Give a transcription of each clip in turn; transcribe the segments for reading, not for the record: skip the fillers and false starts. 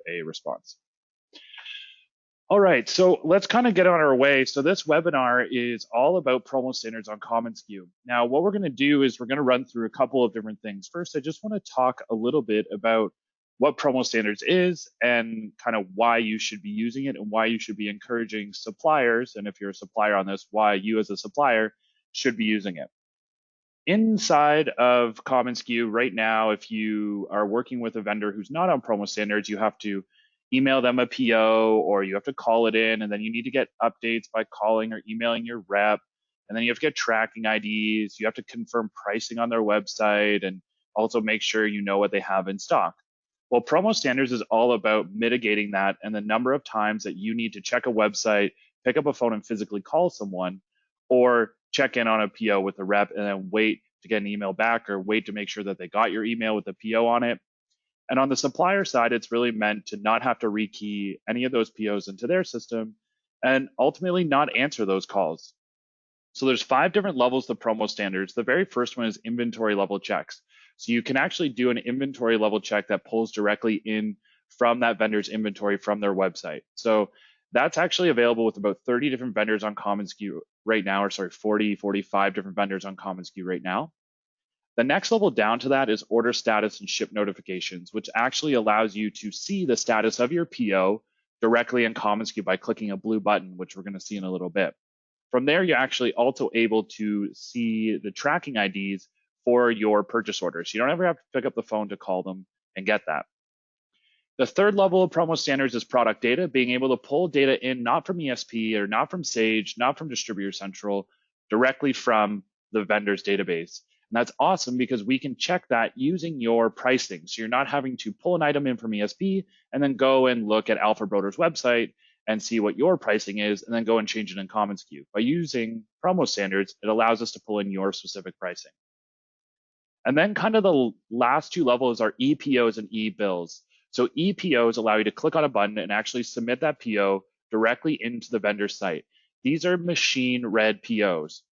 a response. All right, so let's kind of get on our way. So this webinar is all about promo standards on commonsku. Now, what we're going to do is we're going to run through a couple of different things. First, I just want to talk a little bit about what promo standards is and kind of why you should be using it and why you should be encouraging suppliers. And if you're a supplier on this, why you as a supplier should be using it. Inside of commonsku right now, if you are working with a vendor who's not on promo standards, you have to email them a PO or you have to call it in, and then you need to get updates by calling or emailing your rep. And then you have to get tracking IDs. You have to confirm pricing on their website and also make sure you know what they have in stock. Well, promo standards is all about mitigating that and the number of times that you need to check a website, pick up a phone and physically call someone, or check in on a PO with the rep and then wait to get an email back or wait to make sure that they got your email with the PO on it. And on the supplier side, it's really meant to not have to rekey any of those POs into their system and ultimately not answer those calls. So there's 5 different levels of promo standards. The very first one is inventory level checks. So you can actually do an inventory level check that pulls directly in from that vendor's inventory from their website. So that's actually available with about 30 different vendors on commonsku right now, or sorry, 40, 45 different vendors on commonsku right now. The next level down to that is order status and ship notifications, which actually allows you to see the status of your PO directly in commonsku by clicking a blue button, which we're going to see in a little bit. From there, you're actually also able to see the tracking IDs for your purchase orders. You don't ever have to pick up the phone to call them and get that. The third level of promo standards is product data, being able to pull data in not from ESP or not from Sage, not from Distributor Central, directly from the vendor's database. And that's awesome because we can check that using your pricing. So you're not having to pull an item in from ESP and then go and look at alphabroder's website and see what your pricing is and then go and change it in commonsku. By using promo standards, it allows us to pull in your specific pricing. And then kind of the last 2 levels are EPOs and e-bills. So EPOs allow you to click on a button and actually submit that PO directly into the vendor's site. These are machine read POs.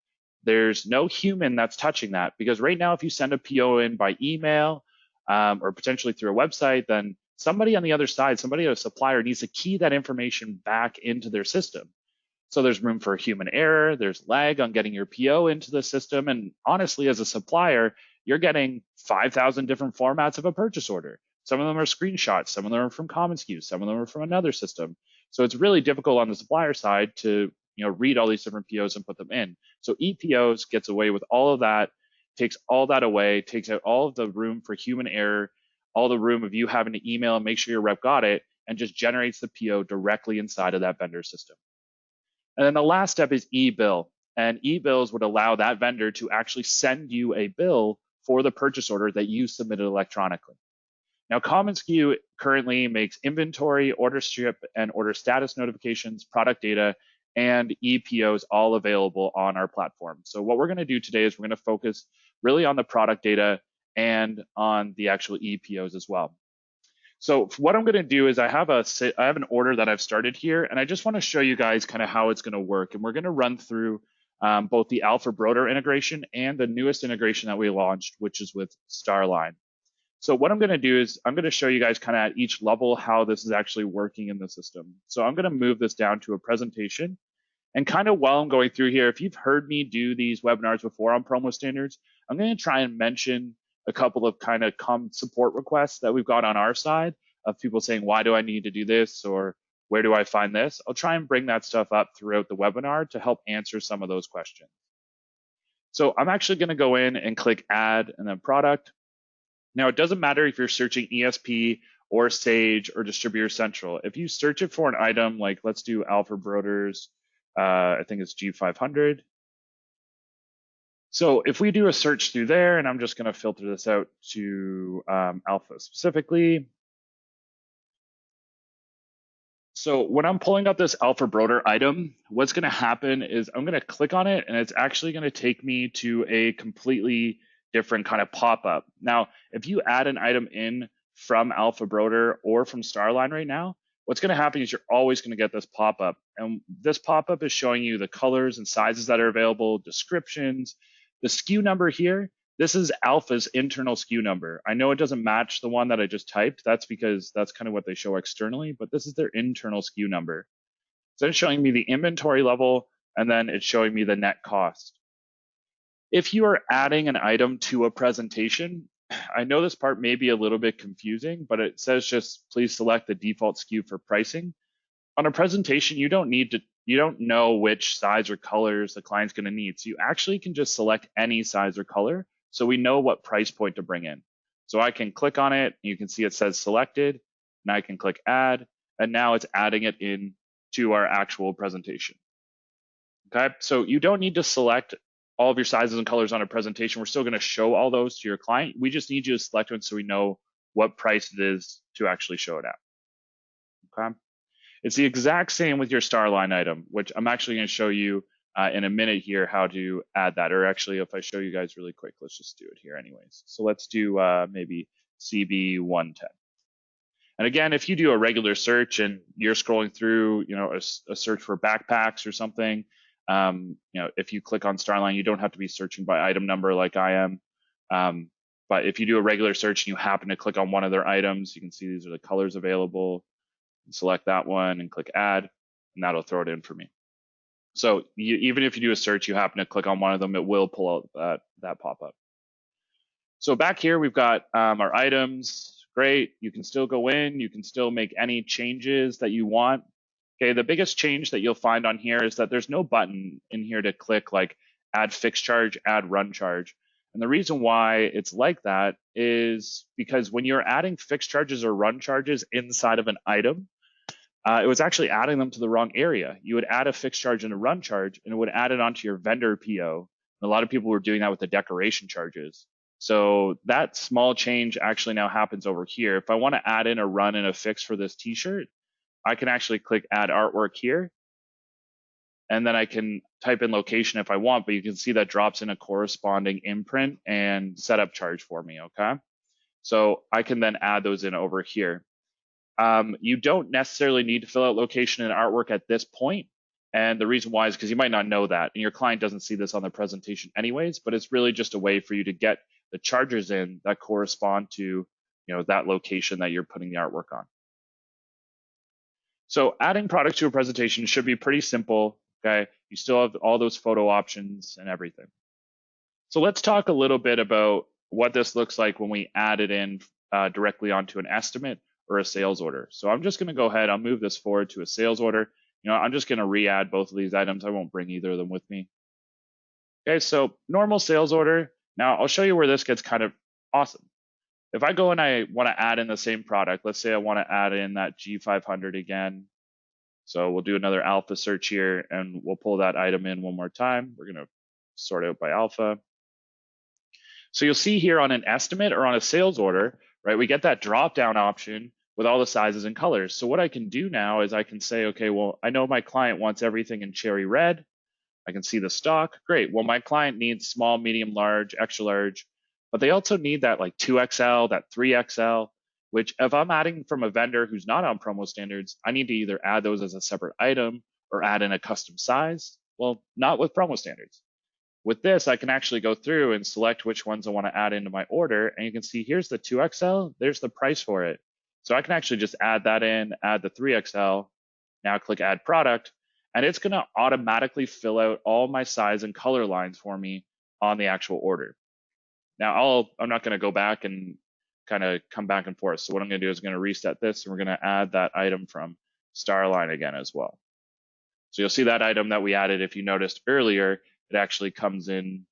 There's no human that's touching that because right now, if you send a PO in by email or potentially through a website, then somebody on the other side, somebody, a supplier, needs to key that information back into their system. So there's room for human error. There's lag on getting your PO into the system. And honestly, as a supplier, you're getting 5,000 different formats of a purchase order. Some of them are screenshots. Some of them are from commonsku. Some of them are from another system. So it's really difficult on the supplier side to read all these different POs and put them in. So EPOs gets away with all of that, takes all that away, takes out all of the room for human error, all the room of you having to email and make sure your rep got it, and just generates the PO directly inside of that vendor system. And then the last step is e-bill. And e-bills would allow that vendor to actually send you a bill for the purchase order that you submitted electronically. Now, commonsku currently makes inventory, order strip, and order status notifications, product data, and EPOs all available on our platform. So what we're going to do today is we're going to focus really on the product data and on the actual EPOs as well. So what I'm going to do is I have an order that I've started here, and I just want to show you guys kind of how it's going to work. And we're going to run through both the alphabroder integration and the newest integration that we launched, which is with Starline. So what I'm going to do is I'm going to show you guys kind of at each level how this is actually working in the system. So I'm going to move this down to a presentation. And kind of while I'm going through here, if you've heard me do these webinars before on promo standards, I'm going to try and mention a couple of kind of support requests that we've got on our side of people saying, why do I need to do this? Or where do I find this? I'll try and bring that stuff up throughout the webinar to help answer some of those questions. So I'm actually going to go in and click add and then product. Now, it doesn't matter if you're searching ESP or Sage or Distributor Central. If you search it for an item, like let's do alphabroders, I think it's G500. So if we do a search through there, and I'm just going to filter this out to alpha specifically. So when I'm pulling up this alphabroder item, what's going to happen is I'm going to click on it, and it's actually going to take me to a completely different kind of pop-up. Now, if you add an item in from alphabroder or from Starline right now, what's going to happen is you're always going to get this pop-up. And this pop-up is showing you the colors and sizes that are available, descriptions. The SKU number here, This is Alpha's internal SKU number. I know it doesn't match the one that I just typed. That's because that's kind of what they show externally, but this is their internal SKU number. So it's showing me the inventory level, and then it's showing me the net cost. If you are adding an item to a presentation, I know this part may be a little bit confusing, but it says just please select the default SKU for pricing. On a presentation, you don't know which size or colors the client's going to need. So you actually can just select any size or color, so we know what price point to bring in. So I can click on it, you can see it says selected, and I can click add, and now it's adding it in to our actual presentation. Okay, so you don't need to select all of your sizes and colors on a presentation. We're still going to show all those to your client. We just need you to select one so we know what price it is to actually show it at. Okay, it's the exact same with your Starline item, which I'm actually going to show you in a minute here how to add that. Or actually, if I show you guys really quick, let's just do it here anyways. So let's do maybe CB 110. And again, if you do a regular search and you're scrolling through, a search for backpacks or something, if you click on Starline, you don't have to be searching by item number like I am. But if you do a regular search and you happen to click on one of their items, you can see these are the colors available. Select that one and click add, and that'll throw it in for me. So even if you do a search, you happen to click on one of them, it will pull out that pop-up. So back here, we've got our items. Great, you can still go in, you can still make any changes that you want. Okay, the biggest change that you'll find on here is that there's no button in here to click like add fixed charge, add run charge. And the reason why it's like that is because when you're adding fixed charges or run charges inside of an item, it was actually adding them to the wrong area. You would add a fixed charge and a run charge, and it would add it onto your vendor PO. And a lot of people were doing that with the decoration charges. So that small change actually now happens over here. If I want to add in a run and a fix for this t-shirt, I can actually click add artwork here. And then I can type in location if I want, but you can see that drops in a corresponding imprint and setup charge for me, okay? So I can then add those in over here. You don't necessarily need to fill out location and artwork at this point. And the reason why is because you might not know that, and your client doesn't see this on the presentation anyways, but it's really just a way for you to get the charges in that correspond to that location that you're putting the artwork on. So adding products to a presentation should be pretty simple, okay? You still have all those photo options and everything. So let's talk a little bit about what this looks like when we add it in directly onto an estimate or a sales order. So I'm just gonna go ahead, I'll move this forward to a sales order. I'm just gonna re-add both of these items. I won't bring either of them with me. Okay, so normal sales order. Now I'll show you where this gets kind of awesome. If I go and I wanna add in the same product, let's say I wanna add in that G500 again. So we'll do another alpha search here and we'll pull that item in one more time. We're gonna sort out by alpha. So you'll see here on an estimate or on a sales order, right, we get that drop down option with all the sizes and colors. So what I can do now is I can say, okay, well, I know my client wants everything in cherry red. I can see the stock. Great. Well, my client needs small, medium, large, extra large, but they also need that like 2XL, that 3XL, which if I'm adding from a vendor who's not on PromoStandards, I need to either add those as a separate item or add in a custom size. Well, not with PromoStandards. With this, I can actually go through and select which ones I want to add into my order. And you can see here's the 2XL, there's the price for it. So I can actually just add that in, add the 3XL, now click add product, and it's going to automatically fill out all my size and color lines for me on the actual order. Now I'm not going to go back and kind of come back and forth. So what I'm going to do is I'm going to reset this and we're going to add that item from Starline again as well. So you'll see that item that we added, if you noticed earlier, it actually comes in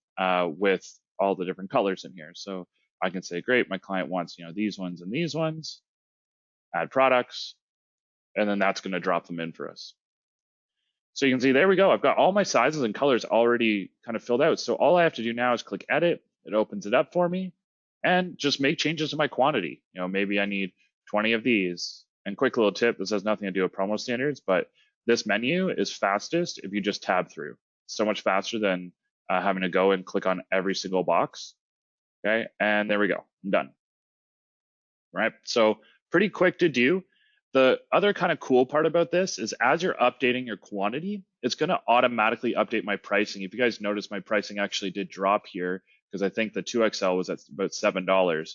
with all the different colors in here. So I can say, great, my client wants these ones and these ones, add products, and then that's going to drop them in for us. So you can see, there we go. I've got all my sizes and colors already kind of filled out. So all I have to do now is click edit. It opens it up for me and just make changes to my quantity. Maybe I need 20 of these. And quick little tip, this has nothing to do with PromoStandards, but this menu is fastest if you just tab through. So much faster than having to go and click on every single box. Okay, and there we go, I'm done. Right, so pretty quick to do. The other kind of cool part about this is as you're updating your quantity, it's going to automatically update my pricing. If you guys notice, my pricing actually did drop here because I think the 2XL was at about $7.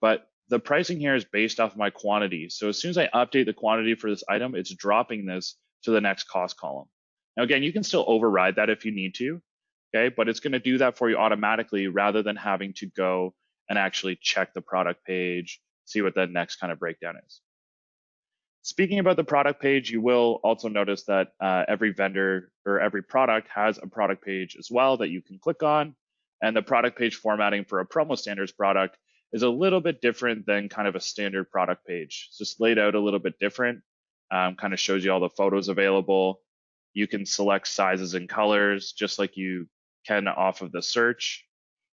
But the pricing here is based off of my quantity. So as soon as I update the quantity for this item, it's dropping this to the next cost column. Now, again, you can still override that if you need to, okay? But it's going to do that for you automatically rather than having to go and actually check the product page, see what that next kind of breakdown is. Speaking about the product page, you will also notice that every vendor or every product has a product page as well that you can click on. And the product page formatting for a PromoStandards product is a little bit different than kind of a standard product page. It's just laid out a little bit different, kind of shows you all the photos available. You can select sizes and colors just like you can off of the search.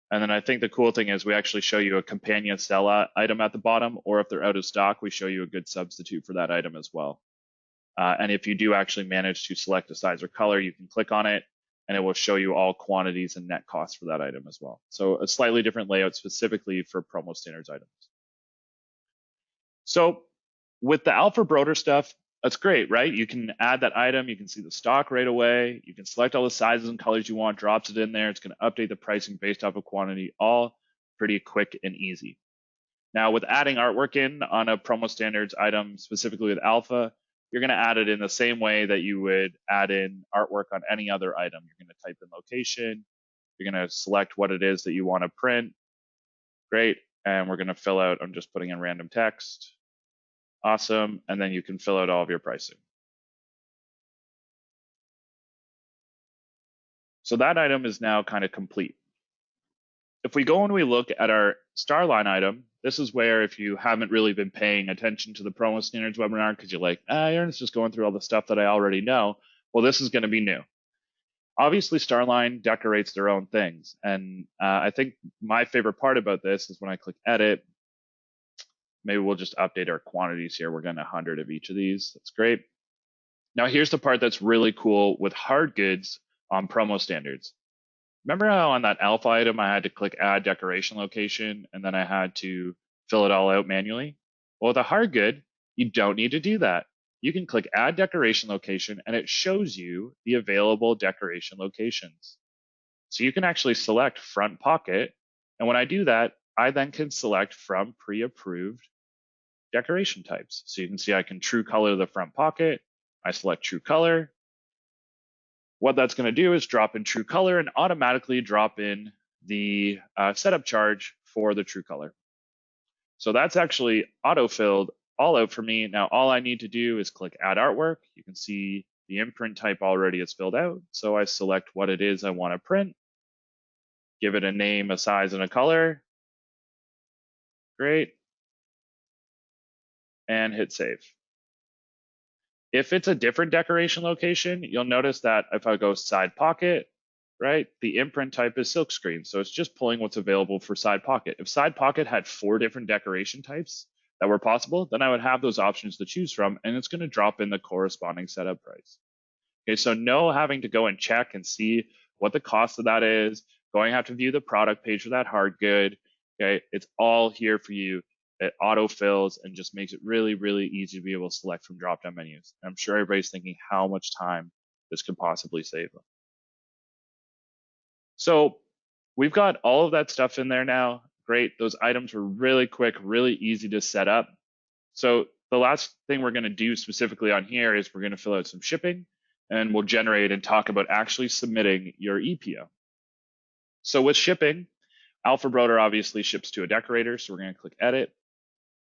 And then I think the cool thing is we actually show you a companion cell item at the bottom, or if they're out of stock, we show you a good substitute for that item as well. And if you do actually manage to select a size or color, you can click on it and it will show you all quantities and net costs for that item as well. So a slightly different layout specifically for PromoStandards items. So with the alphabroder stuff, that's great, right? You can add that item, you can see the stock right away, you can select all the sizes and colors you want, drops it in there, it's going to update the pricing based off of quantity, all pretty quick and easy. Now with adding artwork in on a PromoStandards item, specifically with alpha, you're going to add it in the same way that you would add in artwork on any other item. You're going to type in location, you're going to select what it is that you want to print, great, and we're going to fill out, I'm just putting in random text. Awesome, and then you can fill out all of your pricing. So that item is now kind of complete. If we go and we look at our Starline item, this is where if you haven't really been paying attention to the PromoStandards webinar because you're like, Aaron's just going through all the stuff that I already know, well, this is going to be new. Obviously, Starline decorates their own things. And I think my favorite part about this is when I click edit, maybe we'll just update our quantities here. We're getting 100 of each of these. That's great. Now, here's the part that's really cool with hard goods on PromoStandards. Remember how on that alpha item, I had to click add decoration location, and then I had to fill it all out manually? Well, with a hard good, you don't need to do that. You can click add decoration location, and it shows you the available decoration locations. So you can actually select front pocket. And when I do that, I then can select from pre-approved decoration types. So you can see I can true color the front pocket. I select true color. What that's going to do is drop in true color and automatically drop in the setup charge for the true color. So that's actually auto-filled all out for me. Now, all I need to do is click add artwork. You can see the imprint type already is filled out. So I select what it is I want to print, give it a name, a size, and a color. Great. And hit save. If it's a different decoration location, you'll notice that if I go side pocket, right, the imprint type is silkscreen. So it's just pulling what's available for side pocket. If side pocket had 4 different decoration types that were possible, then I would have those options to choose from, and it's going to drop in the corresponding setup price. Okay, so no having to go and check and see what the cost of that is, going to have to view the product page for that hard good. Okay, it's all here for you. It auto-fills and just makes it really, really easy to be able to select from drop-down menus. And I'm sure everybody's thinking how much time this could possibly save them. So we've got all of that stuff in there now. Great. Those items were really quick, really easy to set up. So the last thing we're going to do specifically on here is we're going to fill out some shipping, and we'll generate and talk about actually submitting your EPO. So with shipping, alphabroder obviously ships to a decorator. So we're going to click edit.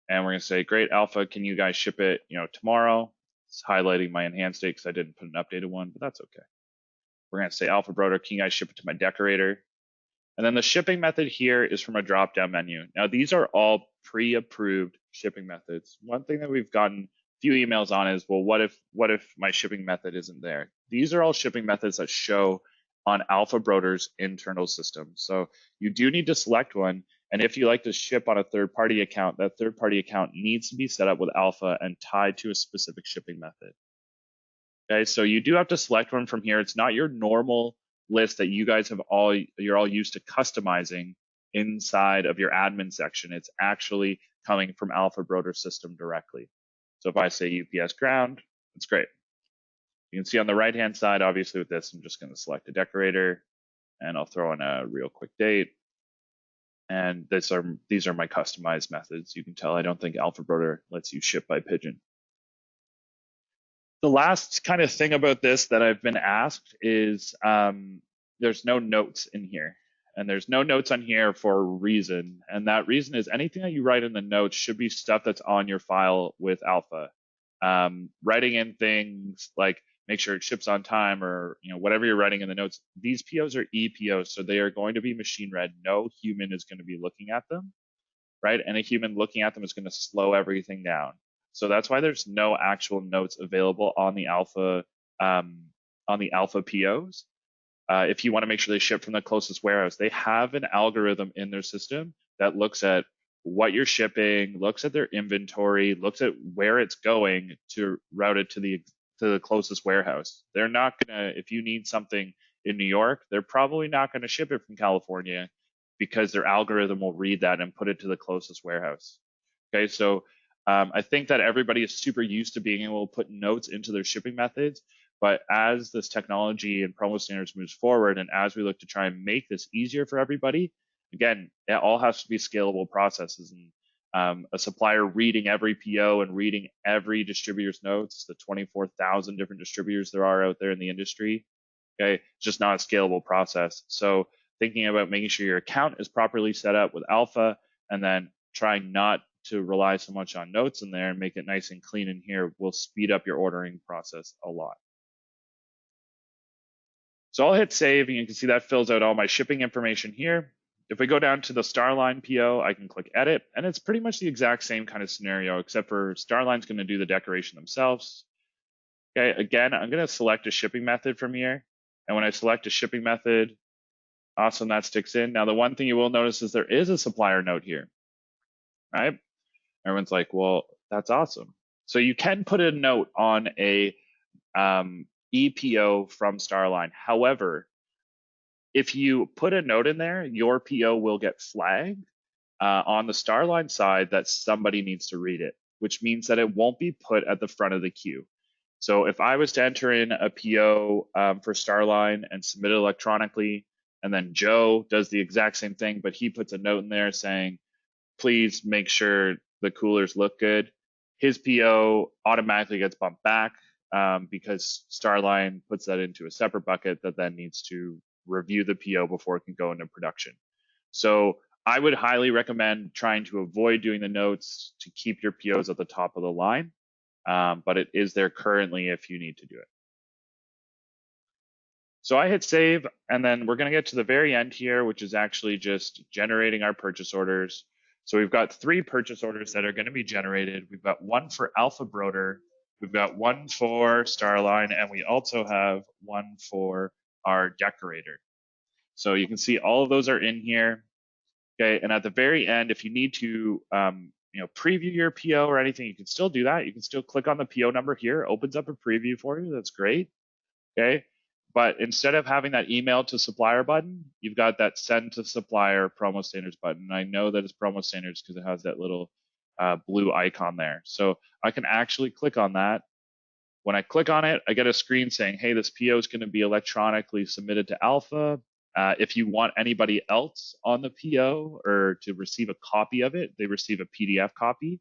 And we're going to say, great, Alpha, can you guys ship it, tomorrow? It's highlighting my enhanced date because I didn't put an updated one, but that's okay. We're going to say, alphabroder, can you guys ship it to my decorator? And then the shipping method here is from a drop-down menu. Now, these are all pre-approved shipping methods. One thing that we've gotten a few emails on is, well, what if my shipping method isn't there? These are all shipping methods that show on alphabroder's internal system. So you do need to select one. And if you like to ship on a third-party account, that third-party account needs to be set up with Alpha and tied to a specific shipping method. Okay, so you do have to select one from here. It's not your normal list that you guys you're all used to customizing inside of your admin section. It's actually coming from alphabroder system directly. So if I say UPS ground, it's great. You can see on the right-hand side, obviously with this, I'm just going to select a decorator, and I'll throw in a real quick date. And these are my customized methods. You can tell I don't think alphabroder lets you ship by pigeon. The last kind of thing about this that I've been asked is there's no notes in here. And there's no notes on here for a reason. And that reason is anything that you write in the notes should be stuff that's on your file with Alpha. Writing in things like make sure it ships on time, or whatever you're writing in the notes. These POs are EPOs, so they are going to be machine read. No human is going to be looking at them, right? And a human looking at them is going to slow everything down. So that's why there's no actual notes available on the Alpha POs. If you want to make sure they ship from the closest warehouse, they have an algorithm in their system that looks at what you're shipping, looks at their inventory, looks at where it's going to route it to the closest warehouse. They're not gonna, if you need something in New York, they're probably not gonna ship it from California because their algorithm will read that and put it to the closest warehouse. Okay, so I think that everybody is super used to being able to put notes into their shipping methods, but as this technology and PromoStandards moves forward, and as we look to try and make this easier for everybody, again, it all has to be scalable processes. And a supplier reading every PO and reading every distributor's notes, the 24,000 different distributors there are out there in the industry, okay, it's just not a scalable process. So thinking about making sure your account is properly set up with Alpha, and then trying not to rely so much on notes in there and make it nice and clean in here will speed up your ordering process a lot. So I'll hit save, and you can see that fills out all my shipping information here. If we go down to the Starline PO, I can click edit, and it's pretty much the exact same kind of scenario, except for Starline's going to do the decoration themselves. Okay, again, I'm going to select a shipping method from here. And when I select a shipping method, awesome, that sticks in. Now, the one thing you will notice is there is a supplier note here, right? Everyone's like, well, that's awesome. So you can put a note on a EPO from Starline. However, if you put a note in there, your PO will get flagged on the Starline side that somebody needs to read it, which means that it won't be put at the front of the queue. So if I was to enter in a PO for Starline and submit it electronically, and then Joe does the exact same thing, but he puts a note in there saying, please make sure the coolers look good, his PO automatically gets bumped back because Starline puts that into a separate bucket that then needs to review the PO before it can go into production. So I would highly recommend trying to avoid doing the notes to keep your POs at the top of the line, but it is there currently if you need to do it. So I hit save, and then we're going to get to the very end here, which is actually just generating our purchase orders. So we've got 3 purchase orders that are going to be generated. We've got one for alphabroder, we've got one for Starline, and we also have one for our decorator. So you can see all of those are in here. Okay, and at the very end, if you need to preview your PO or anything, you can still do that. You can still click on the PO number here, opens up a preview for you. That's great. Okay, but instead of having that email to supplier button, you've got that send to supplier PromoStandards button. I know that it's PromoStandards because it has that little blue icon there. So I can actually click on that. When I click on it, I get a screen saying, hey, this PO is going to be electronically submitted to Alpha. If you want anybody else on the PO or to receive a copy of it, they receive a PDF copy.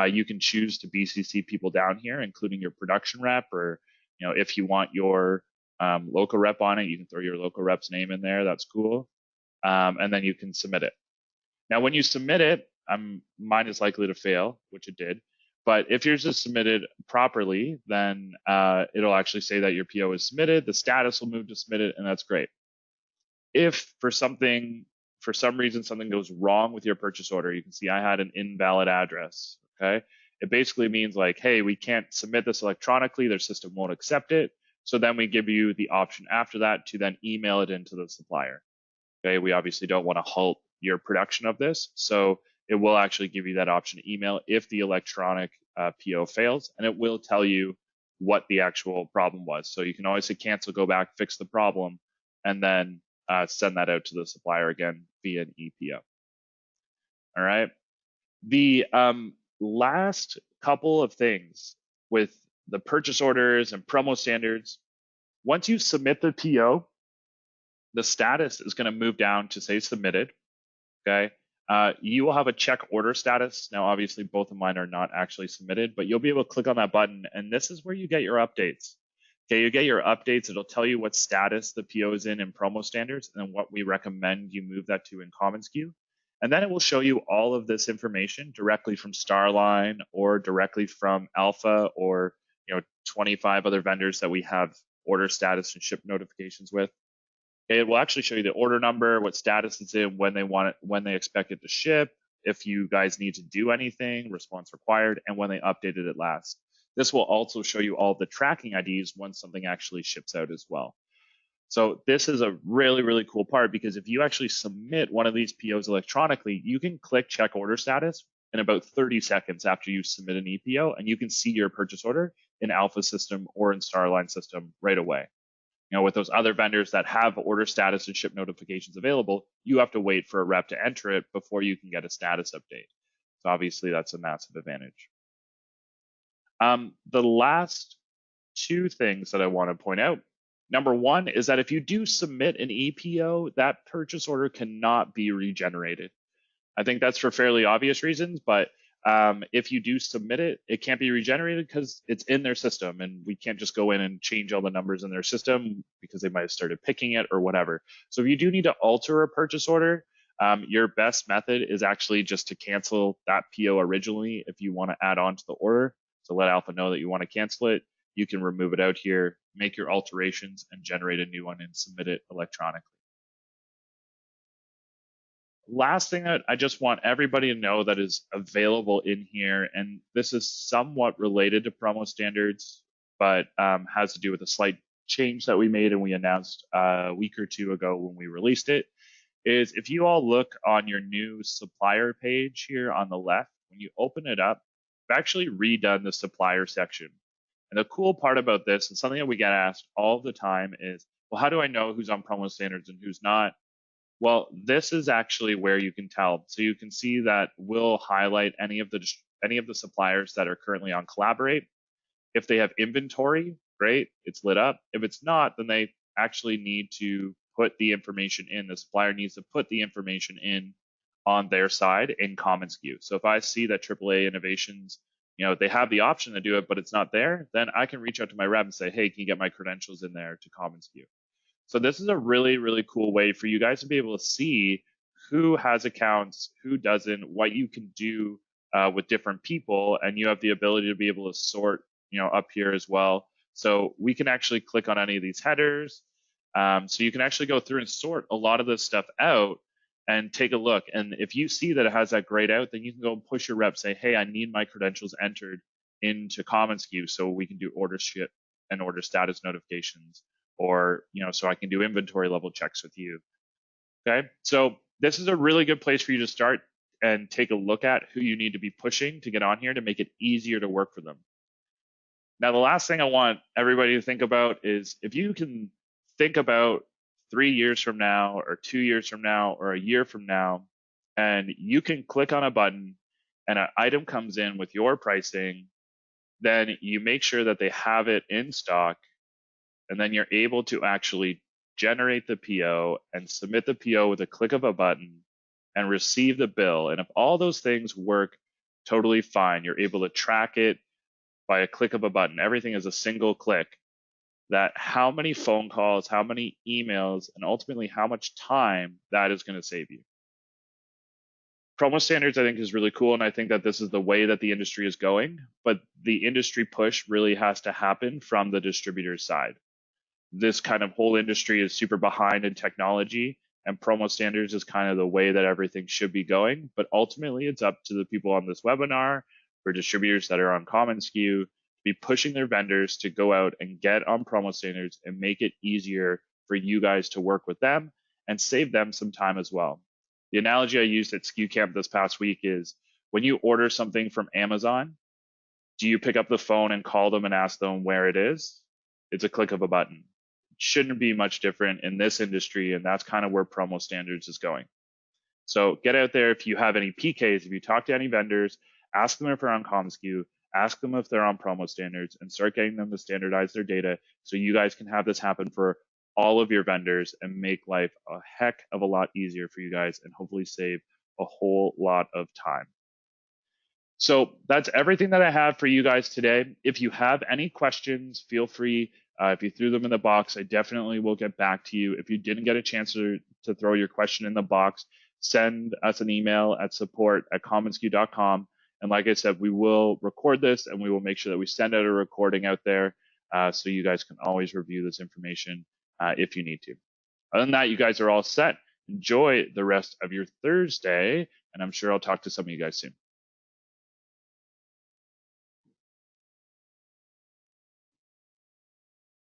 You can choose to BCC people down here, including your production rep, or if you want your local rep on it, you can throw your local rep's name in there. That's cool. And then you can submit it. Now, when you submit it, mine is likely to fail, which it did. But if yours is submitted properly, then it'll actually say that your PO is submitted. The status will move to submitted, and that's great. If for some reason something goes wrong with your purchase order, you can see I had an invalid address. Okay, it basically means like, hey, we can't submit this electronically. Their system won't accept it. So then we give you the option after that to then email it into the supplier. Okay, we obviously don't want to halt your production of this, so it will actually give you that option to email if the electronic PO fails, and it will tell you what the actual problem was. So you can always say cancel, go back, fix the problem, and then send that out to the supplier again via an EPO. All right. The last couple of things with the purchase orders and PromoStandards, once you submit the PO, the status is going to move down to say submitted. Okay. You will have a check order status. Now, obviously, both of mine are not actually submitted, but you'll be able to click on that button, and this is where you get your updates. Okay, you get your updates. It'll tell you what status the PO is in PromoStandards and what we recommend you move that to in commonsku. And then it will show you all of this information directly from Starline or directly from Alpha or 25 other vendors that we have order status and ship notifications with. It will actually show you the order number, what status it's in, when they want it, when they expect it to ship, if you guys need to do anything, response required, and when they updated it last. This will also show you all the tracking IDs once something actually ships out as well. So this is a really, really cool part, because if you actually submit one of these POs electronically, you can click check order status in about 30 seconds after you submit an EPO, and you can see your purchase order in Alpha system or in Starline system right away. With those other vendors that have order status and ship notifications available, you have to wait for a rep to enter it before you can get a status update. So obviously that's a massive advantage. The last two things that I want to point out. Number one is that if you do submit an EPO, that purchase order cannot be regenerated. I think that's for fairly obvious reasons, but if you do submit it, it can't be regenerated because it's in their system, and we can't just go in and change all the numbers in their system because they might have started picking it or whatever. So if you do need to alter a purchase order, your best method is actually just to cancel that PO originally if you want to add on to the order. So let Alpha know that you want to cancel it. You can remove it out here, make your alterations, and generate a new one and submit it electronically. Last thing that I just want everybody to know that is available in here, and this is somewhat related to PromoStandards, but has to do with a slight change that we made and we announced a week or two ago when we released it, is if you all look on your new supplier page here on the left, when you open it up, we've actually redone the supplier section. And the cool part about this, and something that we get asked all the time, is, well, how do I know who's on PromoStandards and who's not? Well, this is actually where you can tell. So you can see that we'll highlight any of the suppliers that are currently on Collaborate. If they have inventory, great, it's lit up. If it's not, then they actually need to put the information in. The supplier needs to put the information in on their side in commonsku. So if I see that AAA Innovations, they have the option to do it, but it's not there, then I can reach out to my rep and say, hey, can you get my credentials in there to commonsku? So this is a really, really cool way for you guys to be able to see who has accounts, who doesn't, what you can do with different people, and you have the ability to be able to sort, up here as well. So we can actually click on any of these headers. So you can actually go through and sort a lot of this stuff out and take a look. And if you see that it has that grayed out, then you can go and push your rep, say, hey, I need my credentials entered into commonsku so we can do order ship and order status notifications, or so I can do inventory level checks with you. Okay, so this is a really good place for you to start and take a look at who you need to be pushing to get on here to make it easier to work for them. Now, the last thing I want everybody to think about is, if you can think about 3 years from now or 2 years from now or a year from now, and you can click on a button and an item comes in with your pricing, then you make sure that they have it in stock, and then you're able to actually generate the PO and submit the PO with a click of a button and receive the bill. And if all those things work totally fine, you're able to track it by a click of a button. Everything is a single click. That how many phone calls, how many emails, and ultimately how much time that is going to save you. PromoStandards, I think, is really cool, and I think that this is the way that the industry is going, but the industry push really has to happen from the distributor's side. This kind of whole industry is super behind in technology, and PromoStandards is kind of the way that everything should be going. But ultimately, it's up to the people on this webinar, for distributors that are on commonsku, to be pushing their vendors to go out and get on PromoStandards and make it easier for you guys to work with them and save them some time as well. The analogy I used at SKU Camp this past week is, when you order something from Amazon, do you pick up the phone and call them and ask them where it is? It's a click of a button. Shouldn't be much different in this industry, and that's kind of where PromoStandards is going. So get out there. If you have any PKs, if you talk to any vendors, ask them if they're on commonsku, ask them if they're on PromoStandards, and start getting them to standardize their data so you guys can have this happen for all of your vendors and make life a heck of a lot easier for you guys, and hopefully save a whole lot of time. So that's everything that I have for you guys today. If you have any questions, feel free. If you threw them in the box, I definitely will get back to you. If you didn't get a chance to throw your question in the box, send us an email at support@commonsku.com. And like I said, we will record this and we will make sure that we send out a recording out there so you guys can always review this information if you need to. Other than that, you guys are all set. Enjoy the rest of your Thursday, and I'm sure I'll talk to some of you guys soon.